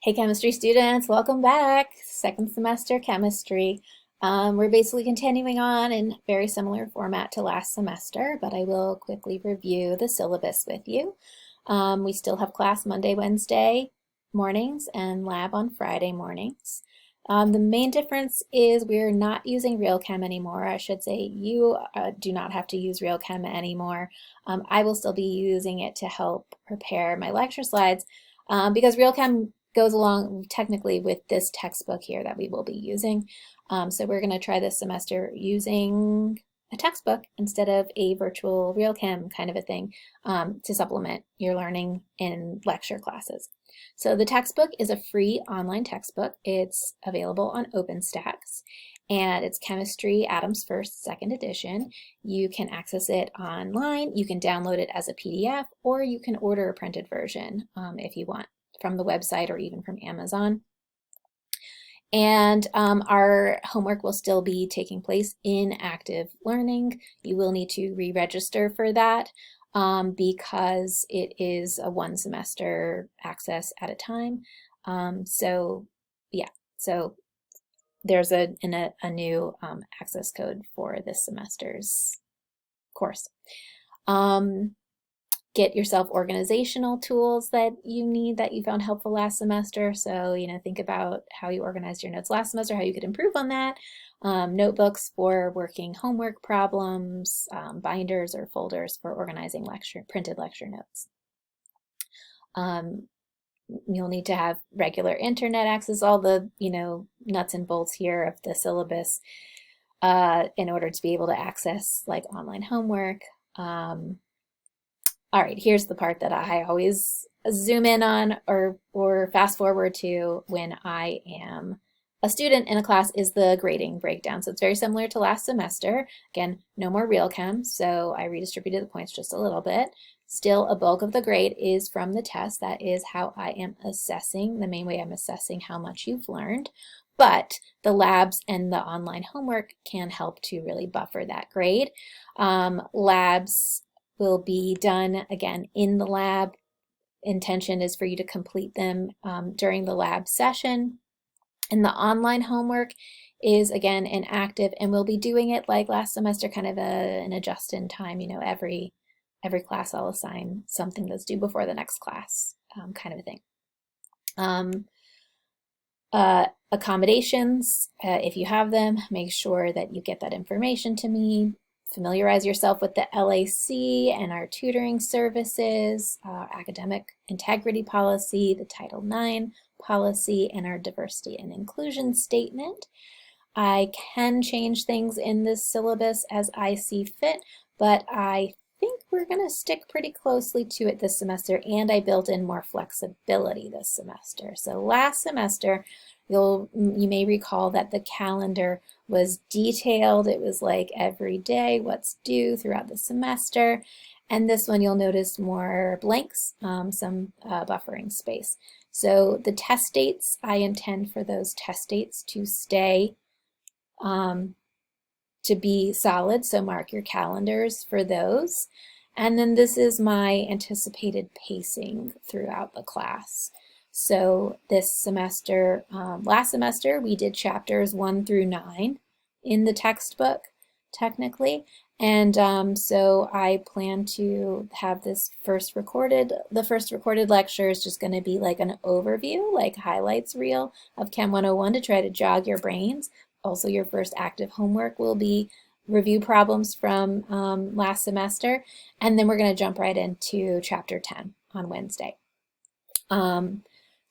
Hey, chemistry students, welcome back. Second semester chemistry. We're basically continuing on in very similar format to last semester, but I will quickly review the syllabus with you. We still have class Monday, Wednesday mornings and lab on Friday mornings. The main difference is we're not using RealChem anymore. I should say you do not have to use RealChem anymore. I will still be using it to help prepare my lecture slides because RealChem goes along technically with this textbook here that we will be using. So we're going to try this semester using a textbook instead of a virtual RealChem kind of a thing to supplement your learning in lecture classes. So the textbook is a free online textbook. It's available on OpenStax and it's Chemistry Atoms First, second edition. You can access it online, you can download it as a PDF, or you can order a printed version if you want from the website or even from Amazon. And our homework will still be taking place in active learning. You will need to re-register for that because it is a one semester access at a time. So there's a new access code for this semester's course. Get yourself organizational tools that you need that you found helpful last semester. So, think about how you organized your notes last semester, how you could improve on that. Notebooks for working homework problems, binders or folders for organizing printed lecture notes. You'll need to have regular internet access, all the, nuts and bolts here of the syllabus in order to be able to access like online homework. All right, here's the part that I always zoom in on or fast forward to when I am a student in a class is the grading breakdown. So it's very similar to last semester. Again, no more RealChem, so I redistributed the points just a little bit. Still, a bulk of the grade is from the test. That is how I am assessing, the main way I'm assessing how much you've learned. But the labs and the online homework can help to really buffer that grade. Labs will be done again in the lab. Intention is for you to complete them during the lab session. And the online homework is again inactive, and we'll be doing it like last semester, kind of an adjust in time. Every class I'll assign something that's due before the next class, kind of a thing. Accommodations, if you have them, make sure that you get that information to me. Familiarize yourself with the LAC and our tutoring services, academic integrity policy, the Title IX policy, and our diversity and inclusion statement. I can change things in this syllabus as I see fit, but I think we're going to stick pretty closely to it this semester, and I built in more flexibility this semester. So last semester, you may recall that the calendar was detailed. It was like every day, what's due throughout the semester. And this one you'll notice more blanks, some buffering space. So the test dates, I intend for those test dates to stay, to be solid. So mark your calendars for those. And then this is my anticipated pacing throughout the class. So this semester, last semester, we did chapters 1 through 9 in the textbook, technically. And so I plan to have the first recorded lecture is just going to be like an overview, like highlights reel of Chem 101 to try to jog your brains. Also, your first active homework will be review problems from last semester. And then we're going to jump right into chapter 10 on Wednesday.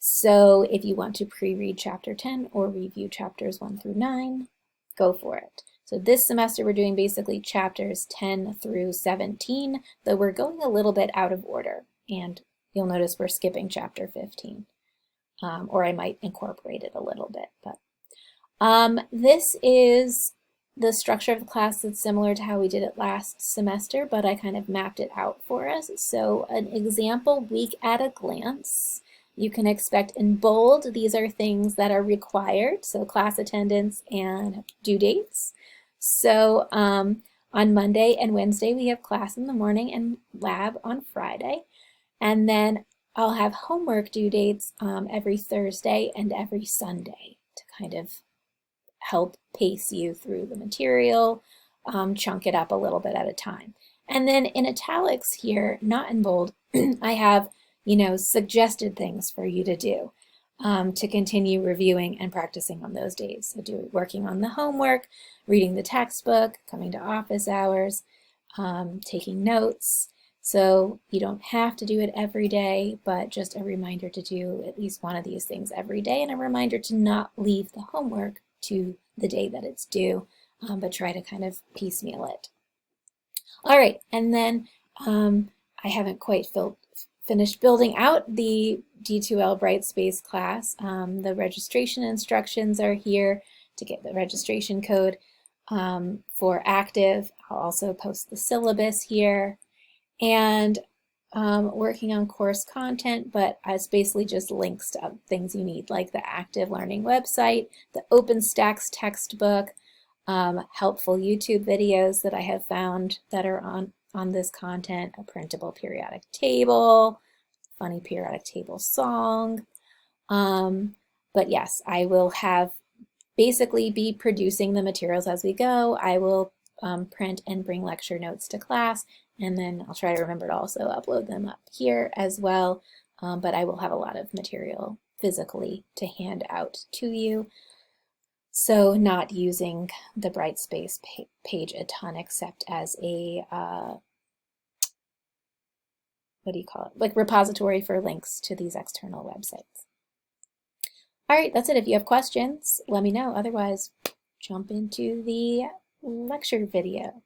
So if you want to pre-read chapter 10 or review chapters 1 through 9, go for it. So this semester we're doing basically chapters 10 through 17, though we're going a little bit out of order. And you'll notice we're skipping chapter 15, or I might incorporate it a little bit. But this is the structure of the class that's similar to how we did it last semester, but I kind of mapped it out for us. So an example week at a glance. You can expect in bold, these are things that are required, so class attendance and due dates. So on Monday and Wednesday, we have class in the morning and lab on Friday. And then I'll have homework due dates every Thursday and every Sunday to kind of help pace you through the material, chunk it up a little bit at a time. And then in italics here, not in bold, I have, suggested things for you to do to continue reviewing and practicing on those days. So working on the homework, reading the textbook, coming to office hours, taking notes. So you don't have to do it every day, but just a reminder to do at least one of these things every day, and a reminder to not leave the homework to the day that it's due, but try to kind of piecemeal it. All right, and then I haven't quite finished building out the D2L Brightspace class. The registration instructions are here to get the registration code for active. I'll also post the syllabus here, and working on course content, but it's basically just links to things you need, like the Active Learning website, the OpenStax textbook, helpful YouTube videos that I have found that are on this content, a printable periodic table, funny periodic table song. But yes, I will basically be producing the materials as we go. I will print and bring lecture notes to class, and then I'll try to remember to also upload them up here as well. But I will have a lot of material physically to hand out to you. So not using the Brightspace page a ton, except as a, what do you call it? Like repository for links to these external websites. All right, that's it. If you have questions, let me know. Otherwise, jump into the lecture video.